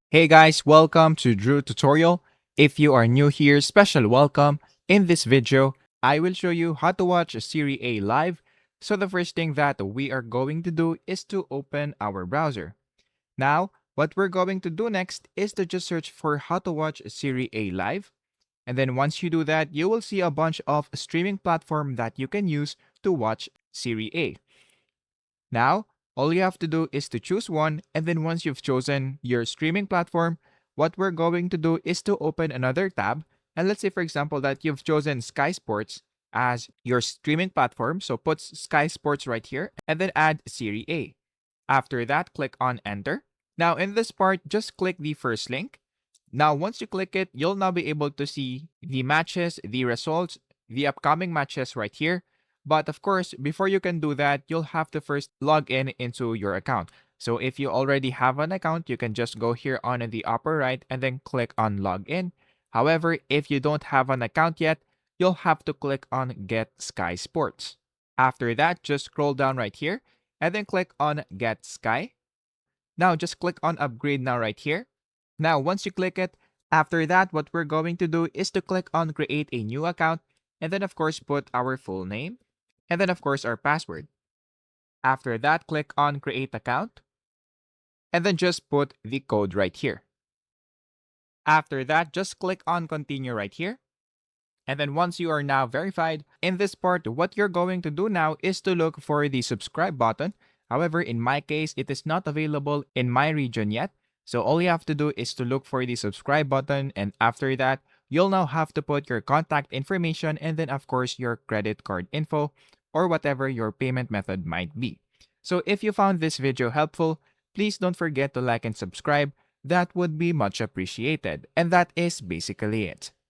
Hey guys, welcome to Drew Tutorial. If you are new here, special welcome. In this video, I will show you how to watch a Serie A live. So the first thing that we are going to do is to open our browser. Now, what we're going to do next is to just search for how to watch Serie A live. And then once you do that, you will see a bunch of streaming platform that you can use to watch Serie A. Now, all you have to do is to choose one, and then once you've chosen your streaming platform, what we're going to do is to open another tab. And let's say, for example, that you've chosen Sky Sports as your streaming platform. So put Sky Sports right here, and then add Serie A. After that, click on Enter. Now, in this part, just click the first link. Now, once you click it, you'll now be able to see the matches, the results, the upcoming matches right here. But of course, before you can do that, you'll have to first log in into your account. So if you already have an account, you can just go here on in the upper right and then click on login. However, if you don't have an account yet, you'll have to click on Get Sky Sports. After that, just scroll down right here and then click on Get Sky. Now just click on Upgrade now right here. Now once you click it, after that what we're going to do is to click on Create a new account and then of course put our full name and then of course our password. After that, click on Create Account and then just put the code right here. After that, just click on Continue right here. And then once you are now verified, in this part, what you're going to do now is to look for the subscribe button. However, in my case, it is not available in my region yet. So all you have to do is to look for the subscribe button. And after that, you'll now have to put your contact information and then of course your credit card info or whatever your payment method might be. So if you found this video helpful, please don't forget to like and subscribe. That would be much appreciated. And that is basically it.